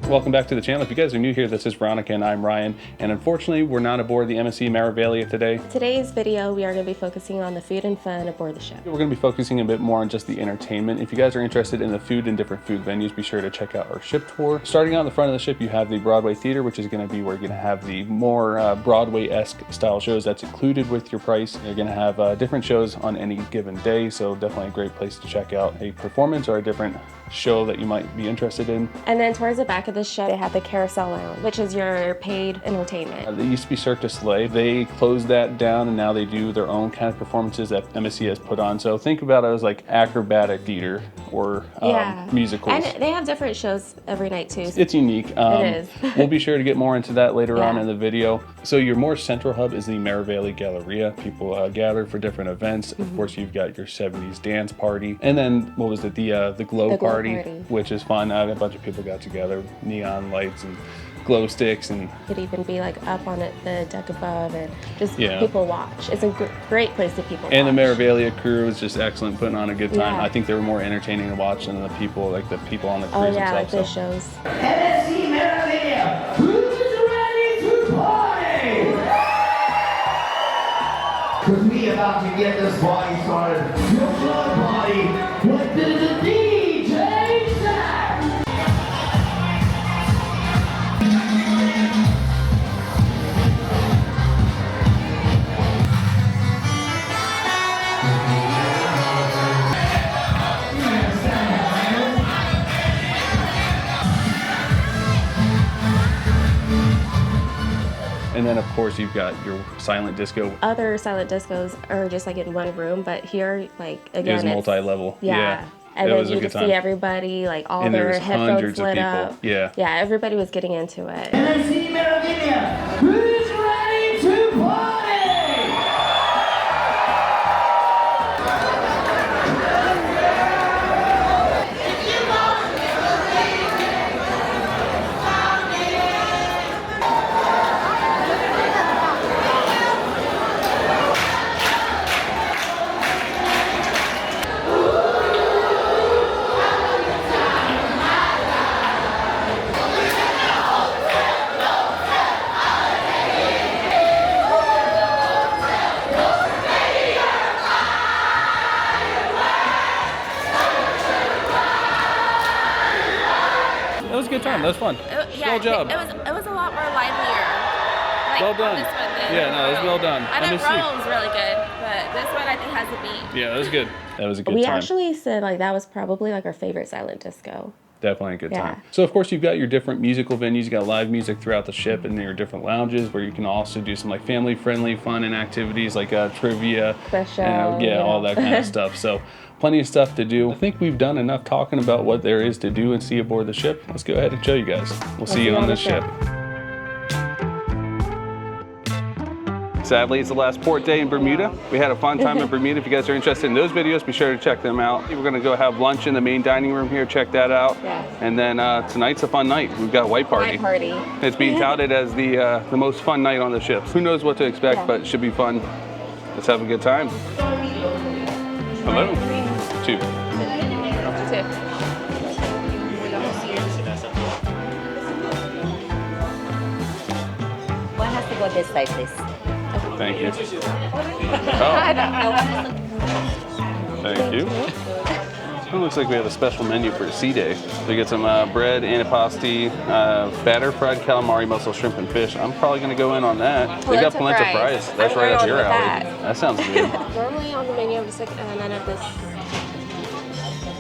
Welcome back to the channel. If you guys are new here, this is Veronica and I'm Ryan. And unfortunately, we're not aboard the MSC Meraviglia today. Today's video, we are going to be focusing on the food and fun aboard the ship. We're going to be focusing a bit more on just the entertainment. If you guys are interested in the food and different food venues, be sure to check out our ship tour. Starting out in the front of the ship, you have the Broadway Theatre, which is going to be where you're going to have the more Broadway-esque style shows that's included with your price. You're going to have different shows on any given day, so definitely a great place to check out a performance or a different show that you might be interested in. And then towards the back of the ship, they have the Carousel Lounge, which is your paid entertainment. They used to be Cirque du Soleil. They closed that down and now they do their own kind of performances that MSC has put on. So think about it as like acrobatic theater or musicals. And they have different shows every night too. It's unique. It is. We'll be sure to get more into that later on in the video. So your more central hub is the Meraviglia Galleria. People gather for different events. Of course, you've got your 70s dance party. And then, what was it? The glow party, which is fun. A bunch of people got together, neon lights and glow sticks, and could even be like up on the deck above and just people watch. It's a great place to people and watch. The Meraviglia crew is just excellent, putting on a good time. I think they were more entertaining to watch than the people, like the people on the cruise themselves. Like the shows. MSC Meraviglia, who's ready to party? Cause we about to get this party started. Your blood party, what did the DJ say? And then, of course, you've got your silent disco. Other silent discos are just like in one room, but here, like, again, it's multi-level. Yeah. And then you can see everybody, like, all their headphones lit up. Yeah, everybody was getting into it. MSC Meraviglia, who's ready to party? That was a good time. That was fun. Well job. It was a lot more livelier. Like, well done. This one it was well done. I know Rome's really good, but this one I think has a beat. Yeah, that was good. That was a good time. We actually said like that was probably like our favorite silent disco. Definitely a good time. So of course you've got your different musical venues. You got live music throughout the ship, and your different lounges where you can also do some like family-friendly fun and activities like trivia, all that kind of stuff. So plenty of stuff to do. I think we've done enough talking about what there is to do and see aboard the ship. Let's go ahead and show you guys. We'll see you on this ship. Sadly, it's the last port day in Bermuda. We had a fun time in Bermuda. If you guys are interested in those videos, be sure to check them out. We're gonna go have lunch in the main dining room here, check that out. And then tonight's a fun night. We've got White Party. It's being touted as the most fun night on the ship. Who knows what to expect, but it should be fun. Let's have a good time. Hello. Two. One has to go this side, please. Thank you. Thank you. It looks like we have a special menu for sea day. We get some bread, antipasti, batter fried calamari, mussel, shrimp, and fish. I'm probably going to go in on that. They got polenta fries. That's right up your alley. That sounds good. Normally on the menu, I'm sick, and then of this.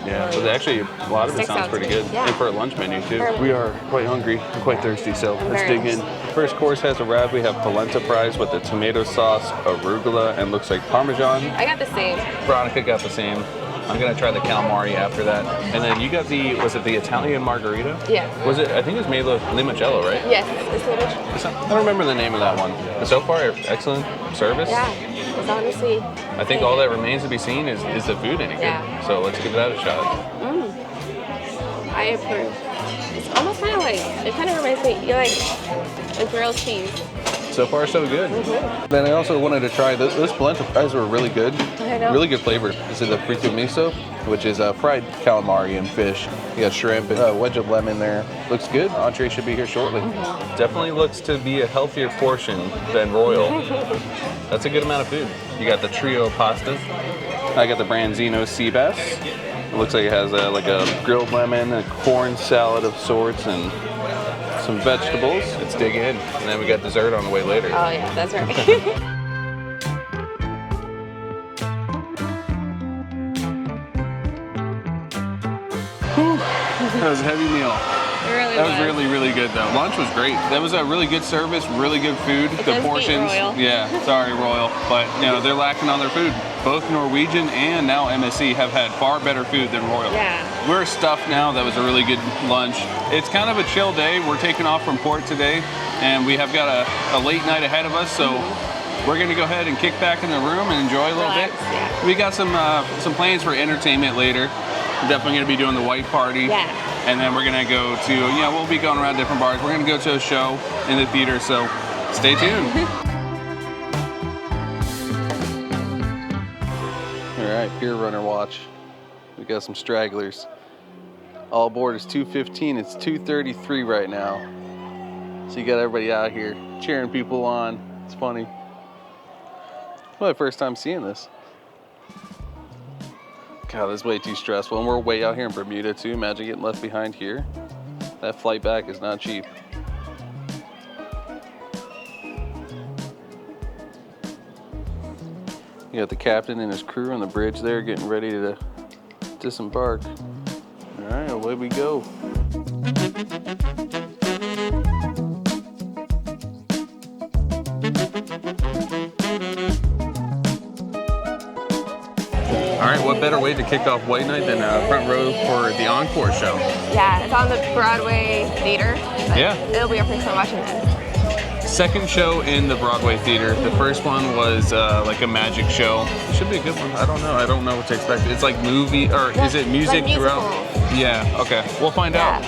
Yeah, but actually a lot of it sounds pretty good. And for a lunch menu too. We are quite hungry and quite thirsty, so let's dig in. First course has arrived. We have polenta fries with the tomato sauce, arugula, and looks like Parmesan. I got the same. Veronica got the same. I'm gonna try the calamari after that. And then you got was it the Italian margarita? Yeah. Was it, I think it was made with limoncello, right? Yes, it's limoncello. I don't remember the name of that one. But so far, excellent service. Yeah, it's honestly. I think all that remains to be seen is the food any good. So let's give that a shot. I approve. It's almost kind of like, it kind of reminds me, like a grilled cheese. So far, so good. Then I also wanted to try, those polenta fries were really good. I know. Really good flavor. This is the frito miso, which is fried calamari and fish. You got shrimp and a wedge of lemon there. Looks good. Entree should be here shortly. Definitely looks to be a healthier portion than Royal. That's a good amount of food. You got the trio of pastas. I got the Branzino sea bass. It looks like it has like a grilled lemon, a corn salad of sorts, and some vegetables. Let's dig in. And then we got dessert on the way later. Oh yeah, that's right. That was a heavy meal. It really That was really good though. Lunch was great. That was a really good service, really good food. The portions, yeah, sorry Royal, but you know they're lacking on their food. Both Norwegian and now MSC have had far better food than Royal. Yeah. We're stuffed now. That was a really good lunch. It's kind of a chill day. We're taking off from port today, and we have got a late night ahead of us. So we're gonna go ahead and kick back in the room and enjoy a little bit. Yeah. We got some plans for entertainment later. We're definitely gonna be doing the white party. Yeah. And then we're gonna go to, you know, we'll be going around different bars. We're gonna go to a show in the theater, so stay tuned. All right, Pier Runner watch. We got some stragglers. All aboard is 2:15. It's 2:33 right now. So you got everybody out here cheering people on. It's funny. My first time seeing this. God, this is way too stressful. And we're way out here in Bermuda too. Imagine getting left behind here. That flight back is not cheap. You got the captain and his crew on the bridge there getting ready to disembark. All right, away we go. All right, what better way to kick off White Night than front row for the Encore show? Yeah, it's on the Broadway Theatre. Yeah. It'll be our first time watching it. Second show in the Broadway Theatre. The first one was like a magic show. Should be a good one. I don't know. I don't know what to expect. It's like movie, or is it music like throughout? Yeah, okay. We'll find out.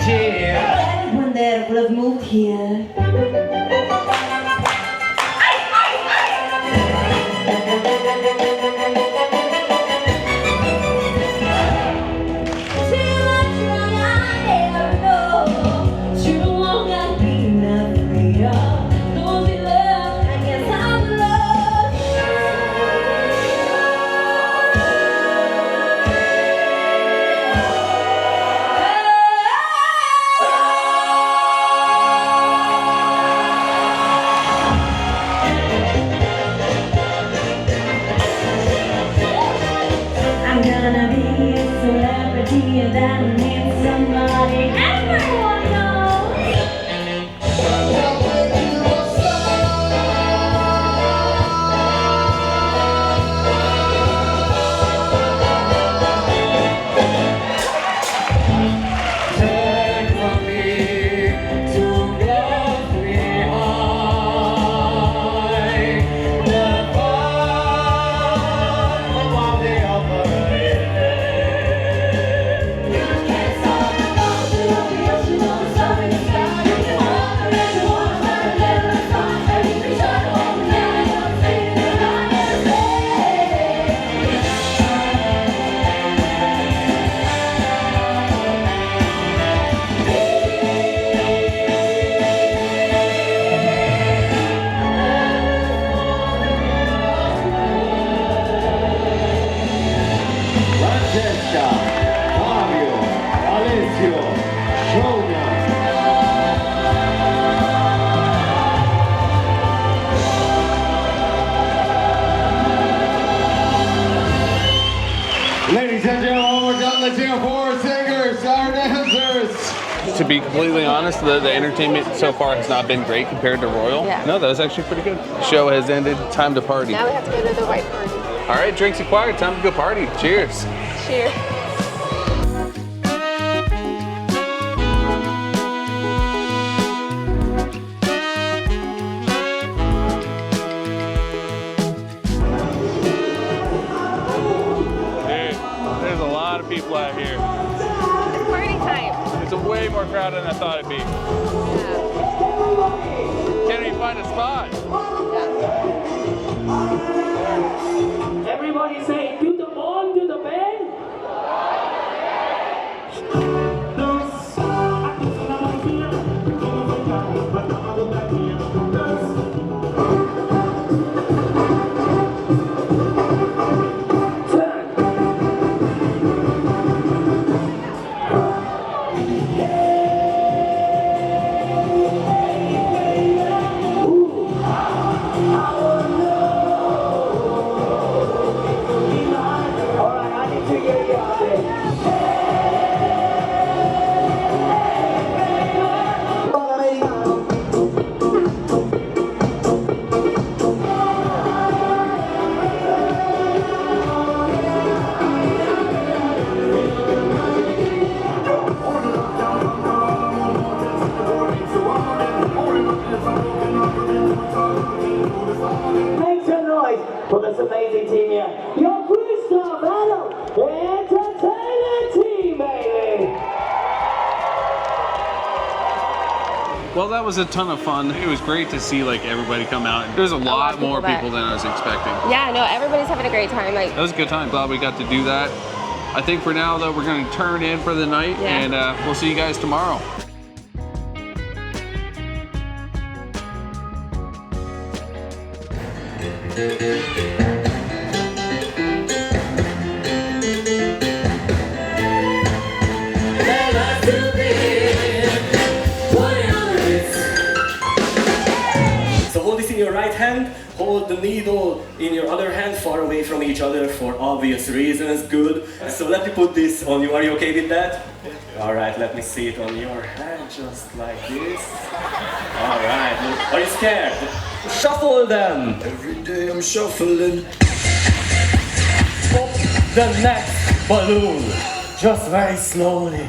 Everyone there would have moved here. Ladies and gentlemen, we're done. Let's hear for singers, our dancers. To be completely honest, the entertainment so far has not been great compared to Royal. Yeah. No, that was actually pretty good. Show has ended. Time to party. Now we have to go to the white party. All right, drinks acquired. Time to go party. Cheers. Cheers. There's a lot of people out here. Of course more crowded than I thought it'd be. Yeah. Can't even find a spot. Everybody say, do the ball, do the band. Make some noise for this amazing team here. Your Christoph Adam Entertainment Team, baby! Well, that was a ton of fun. It was great to see like everybody come out. There's a lot more people than I was expecting. Yeah, no, everybody's having a great time. Like, that was a good time. Glad we got to do that. I think for now though, we're going to turn in for the night, and we'll see you guys tomorrow. So hold this in your right hand, hold the needle in your other hand, far away from each other for obvious reasons. Good. So let me put this on you. Are you okay with that? All right, let me see it on your hand, just like this. All right, are you scared? Shuffle them. Every day I'm shuffling. Pop the next balloon, just very slowly.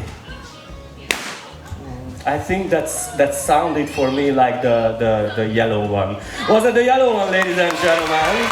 I think that sounded for me like the yellow one. Was it the yellow one, ladies and gentlemen?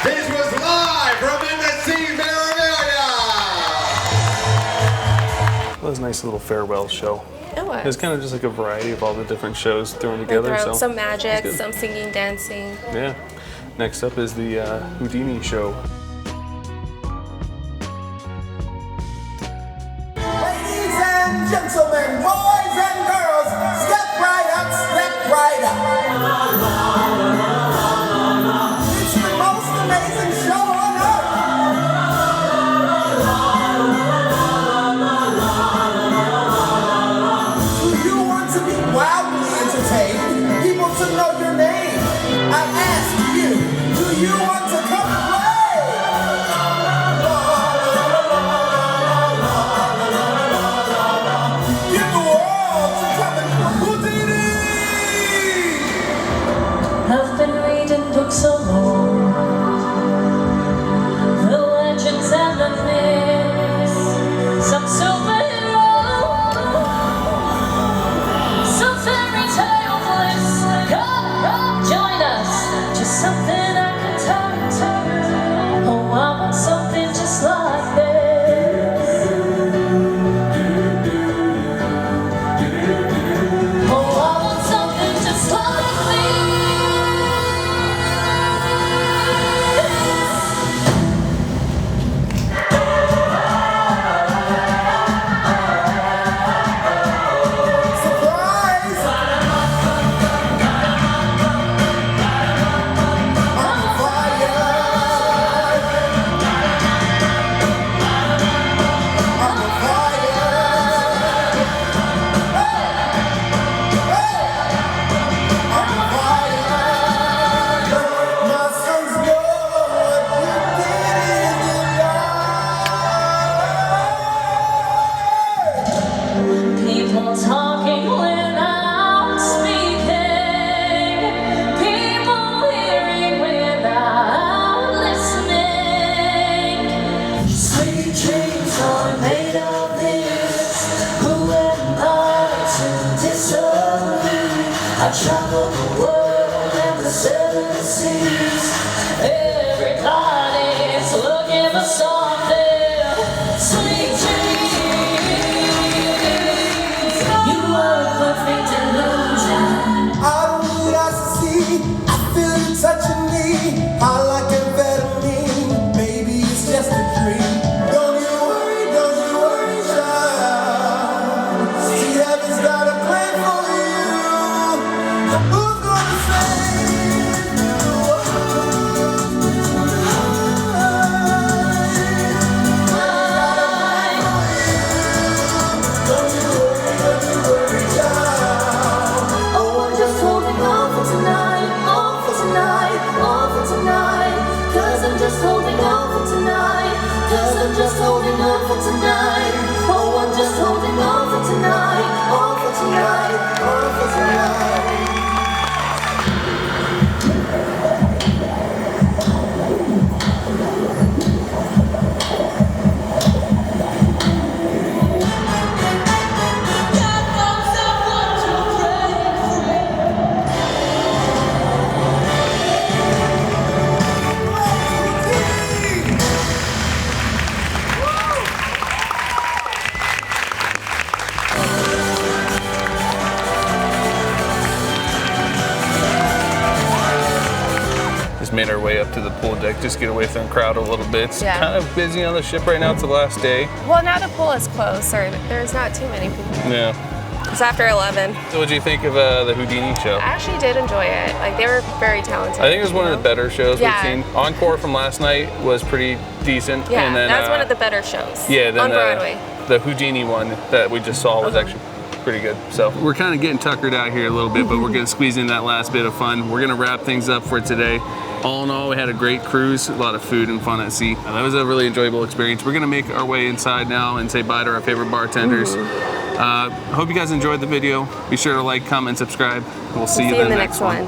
This was live from MSC Meraviglia! That was a nice little farewell show. it was. It was kind of just like a variety of all the different shows thrown together. So some magic, some singing, dancing. Yeah. Next up is the Houdini show. Ladies and gentlemen, boys and girls, step right up, step right up. It's the most amazing show on earth. Do you want to be wildly entertained? People to know your name. I ask you, do you want to come and play? Give the world seems everybody's looking for something. Sweet dreams, you are a perfect illusion. I don't need eyes to see, I feel you touching me. I like amphetamine, maybe it's just a dream. Don't you worry, child. See, heaven's got a plan for you. Who's gonna save the world tonight? Don't you worry, child. Oh, I'm just holding on for tonight, on for tonight, on for tonight. 'Cause I'm just holding on for tonight, 'cause I'm just holding on for tonight. Oh, I'm just holding on for tonight, on for tonight, on for tonight. Made our way up to the pool deck, just get away from the crowd a little bit. It's Yeah. kind of busy on the ship right now. It's the last day. Well, now the pool is closed, or there's not too many people. Yeah. It's after 11. So what do you think of the Houdini show? I actually did enjoy it. Like, they were very talented. I think it was one of the better shows Yeah. we've seen. Encore from last night was pretty decent. Yeah, and then, that was one of the better shows. Yeah, then on Broadway. The Houdini one that we just saw was actually pretty good. So we're kind of getting tuckered out here a little bit, but we're gonna squeeze in that last bit of fun. We're gonna wrap things up for today. All in all, we had a great cruise, a lot of food and fun at sea. That was a really enjoyable experience. We're gonna make our way inside now and say bye to our favorite bartenders. Hope you guys enjoyed the video. Be sure to like, comment, subscribe. We'll see you in the next one.